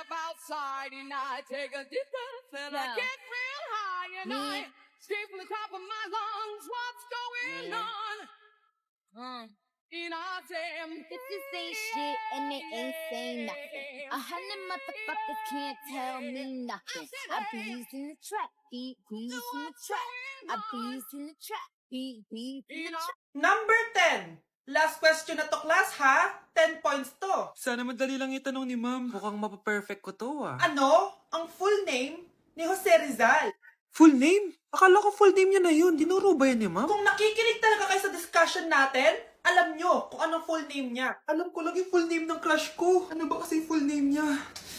step outside and I take a deep breath and I Yeah. get real high and Me. I scream from the top of my lungs, what's going Yeah. on in our damn Bitches say shit and they ain't saying nothing. 100 motherfuckers can't tell me nothing. I be using the trap, be using the trap. I be using the trap, be using the trap. Number 10. Last question na to, class, ha? 10 points to. Sana madali lang itanong ni ma'am. Mukhang mapaperfect ko to Ano? Ang full name ni Jose Rizal. Full name? Akala ko full name niya na yun. Dinuro ba yan ni ma'am? Kung nakikinig talaga kayo sa discussion natin, alam nyo kung anong full name niya. Alam ko lang yung full name ng crush ko. Ano ba kasi yung full name niya?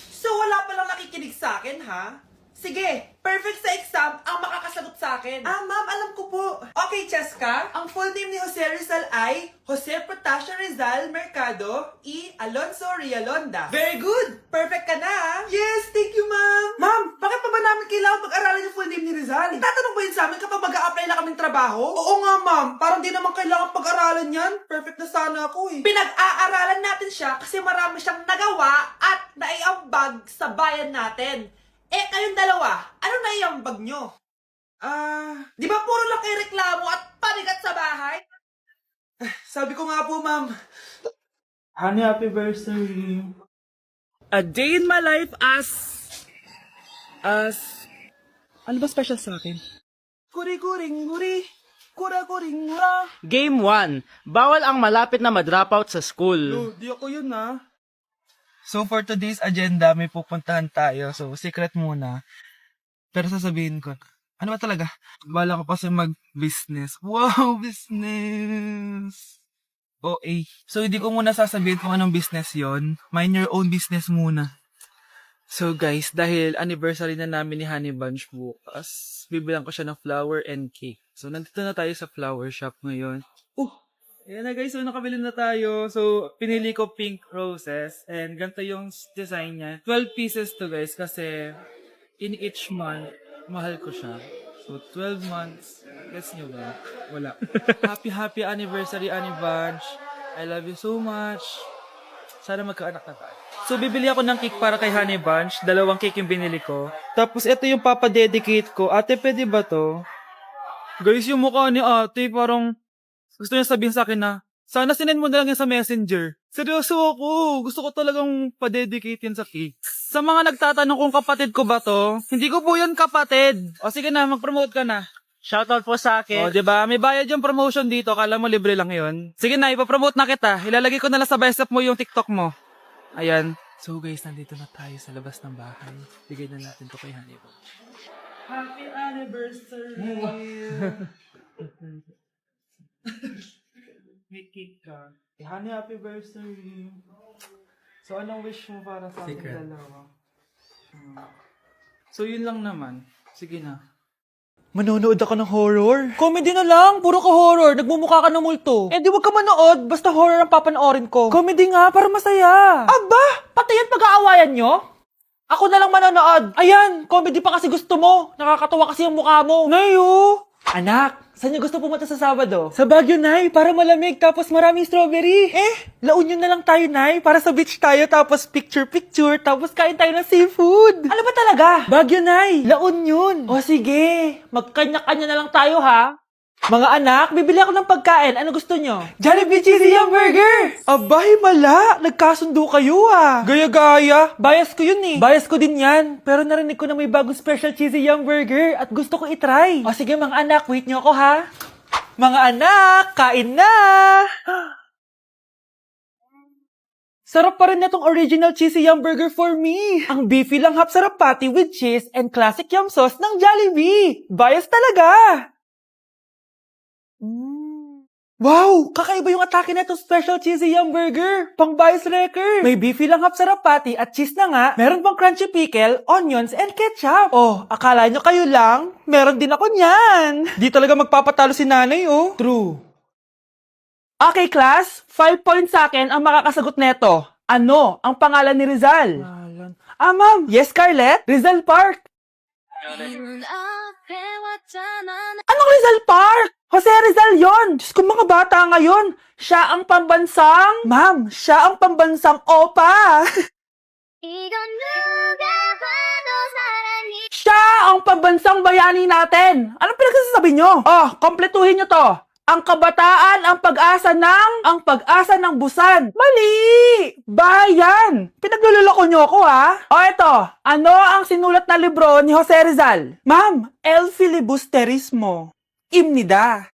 So wala palang nakikinig sa akin, ha? Sige, perfect sa exam ang makakasagot sa akin. Ah, ma'am, alam ko po. Okay, Cheska, ang full name ni Jose Rizal ay Jose Protasio Rizal Mercado E. Alonso Rialonda. Very good! Perfect ka na, ha? Yes, thank you, ma'am. Ma'am, bakit pa ba namin kailangan pag-aralan yung full name ni Rizal? Itatanong ba yun sa amin kapag mag-a-apply na kaming trabaho? Oo nga, ma'am. Parang di naman kailangan pag-aralan yan. Perfect na sana ako, eh. Pinag-aaralan natin siya kasi marami siyang nagawa at naiambag sa bayan natin. Eh, kayong dalawa, ano naiambag nyo? Di ba puro lang kayo reklamo at panigat sa bahay? Sabi ko nga po, ma'am. Honey, happy birthday. A day in my life as... Ano ba special sa akin? Kuri-kuring-guri. Kura-kuring-gura. Game 1. Bawal ang malapit na ma-dropout sa school. Di ako yun So for today's agenda, may pupuntahan tayo. So secret muna. Pero sasabihin ko, ano ba talaga? Bala ko kasi mag-business. Wow, business! OA. So hindi ko muna sasabihin kung anong business yon. Mind your own business muna. So guys, dahil anniversary na namin ni Honey Bunch bukas, bibilang ko siya ng flower and cake. So nandito na tayo sa flower shop ngayon. Ayan na guys, so nakabili na tayo. So, pinili ko pink roses. And ganito yung design niya. 12 pieces to guys kasi in each month, mahal ko siya. So, 12 months. Guess nyo ba? Wala. Happy anniversary, Honey Bunch. I love you so much. Sana magkaanak na tayo. So, bibili ako ng cake para kay Honey Bunch. 2 cake yung binili ko. Tapos, ito yung papadedicate ko. Ate, pwede ba to? Guys, yung mukha ni ate parang... Gusto niya sabihin sa akin na, sana sinend mo na lang yan sa messenger. Seryoso ako. Gusto ko talagang pa-dedicate yan sa cake. Sa mga nagtatanong kung kapatid ko ba to, hindi ko po yan kapatid. O sige na, mag-promote ka na. Shoutout po sa akin. O, diba? May bayad yung promotion dito. Kala mo libre lang yun. Sige na, ipapromote na kita. Ilalagay ko na lang sa bicep mo yung TikTok mo. Ayan. So guys, nandito na tayo sa labas ng bahay. Bigay na natin to kay Honey Bunch. Happy anniversary! May cake ka. Honey, happy birthday. So, anong wish mo para sa ating dalawa? So, yun lang naman. Sige na. Manonood ako ng horror? Comedy na lang! Puro ka horror! Nagmumukha ka ng multo! Eh di wag ka manood! Basta horror ang papanoorin ko! Comedy nga! Para masaya! Aba! Pati yan pag-aawayan nyo? Ako na lang manonood! Ayan! Comedy pa kasi gusto mo! Nakakatawa kasi yung mukha mo! Nayo! Anak! Saan niyo gusto pumunta sa Sabado? Sa Baguio, Nay! Para malamig tapos maraming strawberry! La Union na lang tayo, Nay! Para sa beach tayo tapos picture-picture tapos kain tayo ng seafood! Ano ba talaga? Baguio, Nay! La Union! O sige! Magkanya-kanya na lang tayo, ha? Mga anak, bibili ako ng pagkain. Ano gusto nyo? Jollibee Cheesy Yum Burger! Abay, mala! Nagkasundo kayo, Gaya-gaya! Bias ko yun, eh. Bias ko din yan. Pero narinig ko na may bagong special Cheesy Yum Burger at gusto ko itry. O sige, mga anak, wait nyo ako, ha? Mga anak, kain na! Sarap pa rin na tong original Cheesy Yum Burger for me. Ang beefy lang hap sarap patty with cheese and classic yum sauce ng Jollibee. Bias talaga! Wow! Kakaiba yung atake na itong special cheesy yum burger. Pang bias wrecker. May beefy lang hap sarap patty at cheese na nga. Meron pang crunchy pickle, onions, and ketchup. Oh, akala nyo kayo lang? Meron din ako niyan. Di talaga magpapatalo si nanay, oh. True. Okay, class. 5 points sa akin ang makakasagot neto. Ano ang pangalan ni Rizal? Ma'am. Yes, Scarlett? Rizal Park. Anong Rizal Park? Jose Rizal yon! Diyos ko, mga bata ngayon. Siya ang pambansang... Ma'am, siya ang pambansang opa. pambansang bayani natin. Anong pinagsasabi nyo? Oh, kompletuhin nyo to. Ang kabataan, ang pag-asa ng busan. Mali! Bayan! Pinagluloko nyo ako, ha? O eto, ano ang sinulat na libro ni Jose Rizal? Ma'am, El Filibusterismo. Imnida.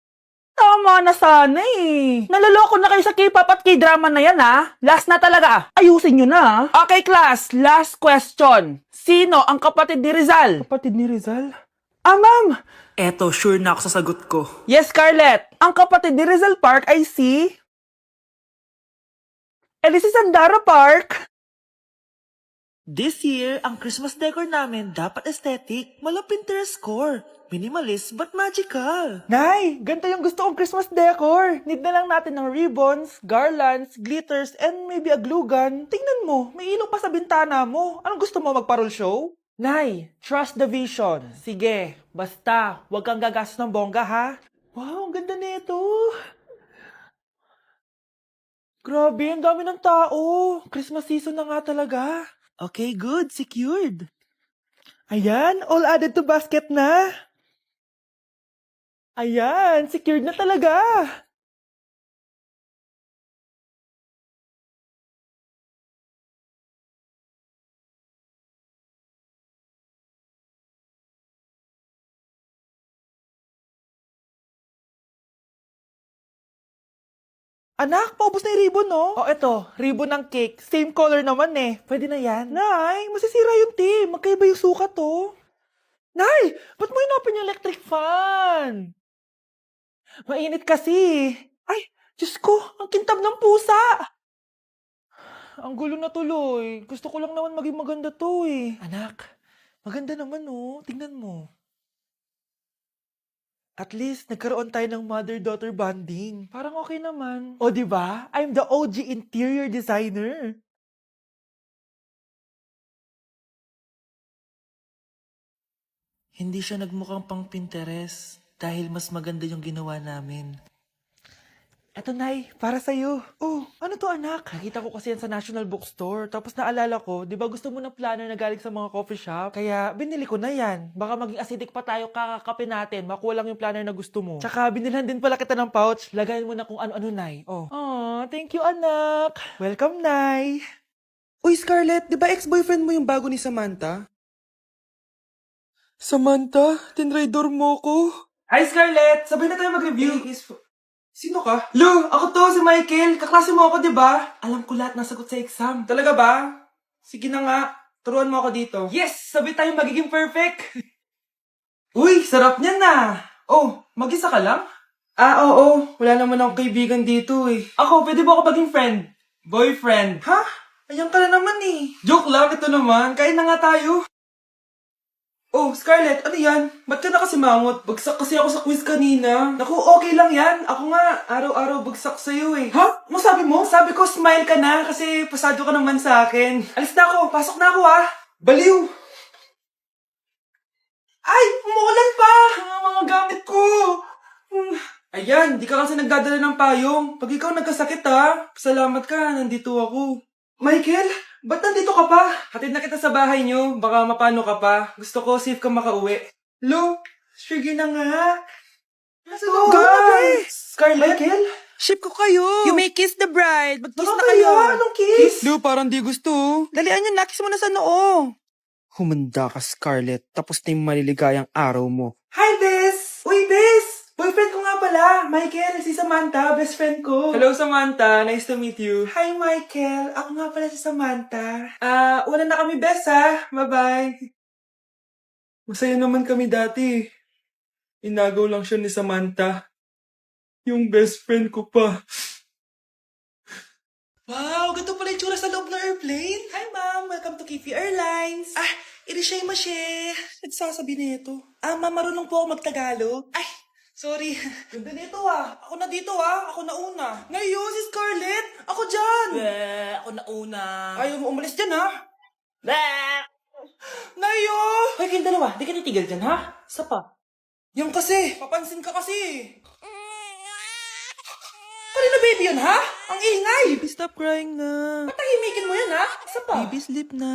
Tama na sana eh. Naloloko na kayo sa K-pop at K-drama na yan, ha? Last na talaga. Ayusin nyo na. Okay, class. Last question. Sino ang kapatid ni Rizal? Kapatid ni Rizal? Ah, ma'am. Eto, sure na ako sa sagot ko. Yes, Scarlett. Ang kapatid ni Rizal Park ay si... si Sandara Park. This year, ang Christmas decor namin dapat aesthetic, walang Pinterest score. Minimalist but magical. Nay, ganito yung gusto kong Christmas decor. Need na lang natin ng ribbons, garlands, glitters, and maybe a glue gun. Tingnan mo, may ilaw pa sa bintana mo. Anong gusto mo, magparol show? Nay, trust the vision. Sige, basta, huwag kang gagastos ng bongga, ha? Wow, ang ganda nito. Grabe, ang dami ng tao. Christmas season na nga talaga. Okay, good. Secured. Ayan, all added to basket na. Ayan, secured na talaga. Anak, paubos na yung ribbon, no? Oh, eto, ribbon ng cake. Same color naman eh. Pwede na yan. Nay, masisira yung team. Magkaiba yung sukat, oh. Nay, ba't mo inopin yung electric fan? Mainit kasi. Ay, Diyos ko, ang kintab ng pusa. Ang gulo na tuloy. Gusto ko lang naman maging maganda to eh. Anak, maganda naman oh. Tingnan mo. At least, nagkaroon tayo ng mother-daughter bonding. Parang okay naman. O, di ba? I'm the OG interior designer. Hindi siya nagmukhang pang Pinterest dahil mas maganda yung ginawa namin. Eto, Nay, para sa'yo. Oh, ano to, anak? Nakita ko kasi yan sa National Bookstore. Tapos naalala ko, di ba gusto mo ng planner na galing sa mga coffee shop? Kaya binili ko na yan. Baka maging acidic pa tayo kakakape natin. Makuha lang yung planner na gusto mo. Tsaka binilhan din pala kita ng pouch. Lagayin mo na kung ano-ano, Nay. Oh. Aw, thank you, anak. Welcome, Nay. Uy, Scarlett, di ba ex-boyfriend mo yung bago ni Samantha? Samantha, tinraidor mo ko. Hi, Scarlett! Sabay na tayo mag-review. Sino ka? Lou, ako to, si Michael. Kaklase mo ako, di ba? Alam ko lahat ng sagot sa exam. Talaga ba? Sige na nga. Turuan mo ako dito. Yes! Sabay tayong magiging perfect! Uy, sarap niyan na! Oh, mag-isa ka lang? Ah, oo. Wala naman akong kaibigan dito eh. Ako, pwede ba ako maging friend? Boyfriend. Ha? Ayan ka na naman eh. Joke lang, ito naman. Kain na nga tayo. Oh, Scarlett, ano yan? Ba't ka na kasi mangot? Bagsak kasi ako sa quiz kanina. Naku, okay lang yan. Ako nga, araw-araw bagsak sa'yo eh. Ha? Ano sabi mo? Sabi ko, smile ka na kasi pasado ka naman sa akin. Alis na ako. Pasok na ako ha. Baliw! Ay! Umuulan pa! Ang mga gamit ko! Ayan, di ka kasi nagdadala ng payong. Pag ikaw nagkasakit ha, salamat ka, nandito ako. Michael, ba't nandito ka pa? Hatid na kita sa bahay niyo, baka mapano ka pa. Gusto ko safe ka makauwi. Lo, sige na nga. Go, guys! Scarlett? Michael? Ship ko kayo. You may kiss the bride. Mag-kiss Baka kaya, anong kiss? Lu, parang di gusto. Dalian yun, nakis mo na sa noo. Humanda ka, Scarlett. Tapos na yung maliligayang araw mo. Hi, Bes! Uy, Bes! Boyfriend ko nga pala, Michael, si Samantha, best friend ko. Hello, Samantha. Nice to meet you. Hi, Michael. Ako nga pala si Samantha. Wala na kami, Bes, ha? Bye-bye. Masaya naman kami dati. Inagaw lang siya ni Samantha. Yung best friend ko pa. Wow, ganito pala yung tsura sa loob ng airplane. Hi, ma'am. Welcome to Kifi Airlines. Iri siya yung masye. Nagsasabi nito. Ma'am, marunong po ako magtagalog. Ay, sorry. Ganda nito Ako na dito Ako na una. Ngayon, si Scarlett. Ako dyan. Ako na una. Ayaw mo umalis dyan Nayo! Hoy, kayong dalawa. Di ka titigil dyan Isa pa. Yung kasi. Papansin ka kasi. Kanina baby yun Ang ingay. Baby, stop crying na. Patahimikin mo yan Isa pa. Baby, sleep na.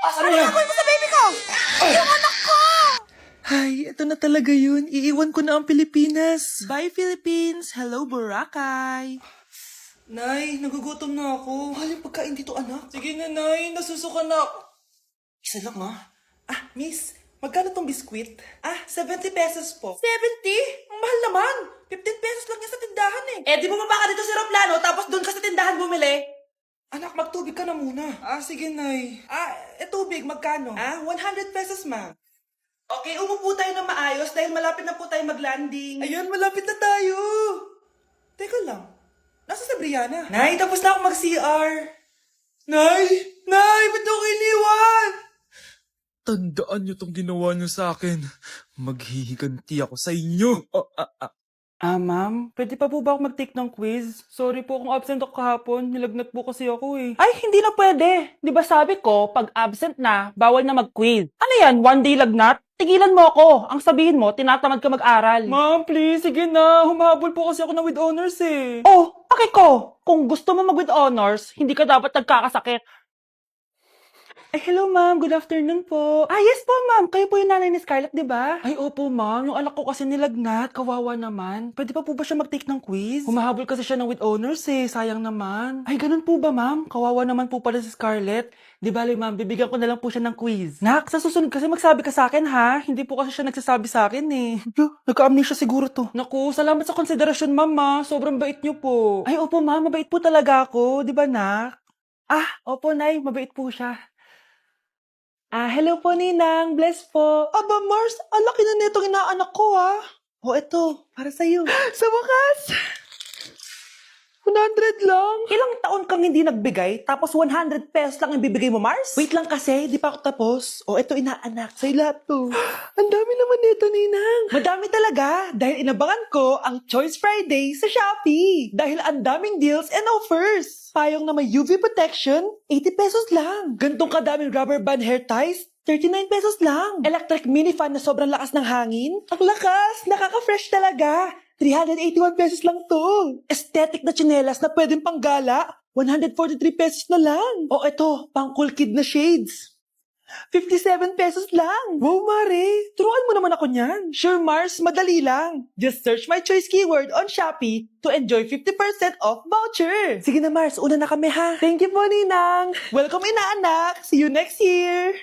Ano yan? Gagawin mo sa baby ko! Yung anak ko! Ay, ito na talaga yun. Iiwan ko na ang Pilipinas. Bye, Philippines. Hello, Boracay. Nay, nagugutom na ako. Mahal yung pagkain dito, anak. Sige na, Nay. Nasusuka na ako. Isa lang, miss, magkano tong biskwit? 70 pesos po. 70? Ang mahal naman. 15 pesos lang yan sa tindahan eh. Di bumaba ka dito sa aeroplano tapos doon ka sa tindahan bumili. Anak, magtubig ka na muna. Sige, Nay. Tubig, magkano? 100 pesos, ma. Okay, umupo tayo na maayos dahil malapit na po tayo mag-landing. Ayun, malapit na tayo. Teka lang. Nasa si Brianna? Nay, tapos na ako mag-CR. Nay! Nay! Ba't ako iniwan? Tandaan niyo tong ginawa niyo sa akin. Maghihiganti ako sa inyo. Ma'am, pwede pa po ba ako mag-take ng quiz? Sorry po kung absent ako kahapon. Nilagnat po kasi ako eh. Ay, hindi na pwede. Di ba sabi ko, pag absent na, bawal na mag-quiz. Ano yan, one day lagnat? Tigilan mo ako. Ang sabihin mo, tinatamad ka mag-aral. Ma'am, please, sige na. Humahabol po kasi ako na with honors eh. Oh, pake ko. Kung gusto mo mag-with honors, hindi ka dapat nagkakasakit. Hello ma'am, good afternoon po. Yes po ma'am, kayo po yung nanay ni Scarlett, di ba? Ay opo ma'am, yung anak ko kasi nilagnat, kawawa naman. Pwede pa po ba siya mag-take ng quiz? Humahabol kasi siya ng with honors eh, sayang naman. Ay ganun po ba ma'am? Kawawa naman po pala si Scarlett. Di bali ma'am, bibigyan ko na lang po siya ng quiz. Nak, sa susunod kasi magsabi ka sa akin ha? Hindi po kasi siya nagsasabi sa akin eh. Nagka-amnesia siguro to. Naku, salamat sa konsiderasyon ma'am. Sobrang bait niyo po. Ay opo ma'am, mabait po talaga ako, di ba nak? Opo nay, mabait po siya. Hello po, Ninang. Bless po. Aba, Mars, ang laki na netong inaanak ko, ha? Eto, para sa'yo. Sa wakas! 100 lang. Ilang taon kang hindi nagbigay, tapos 100 pesos lang ang bibigay mo, Mars? Wait lang kasi, di pa ako tapos. Eto, inaanak. Sa'yo lahat to. Ang dami naman nito, Ninang. Madami talaga, dahil inabangan ko ang Choice Friday sa Shopee. Dahil ang daming deals and offers. Payong na may UV protection, 80 pesos lang. Gantong kadaming rubber band hair ties, 39 pesos lang. Electric mini fan na sobrang lakas ng hangin. Ang lakas, nakaka-fresh talaga. 381 pesos lang to. Aesthetic na tsinelas na pwedeng panggala, 143 pesos na lang. Eto, pang cool kid na shades. 57 pesos lang. Wow, Mare. Turuan mo naman ako niyan. Sure, Mars. Madali lang. Just search my choice keyword on Shopee to enjoy 50% off voucher. Sige na, Mars. Una na kami, ha? Thank you po, Ninang. Welcome, inaanak. See you next year.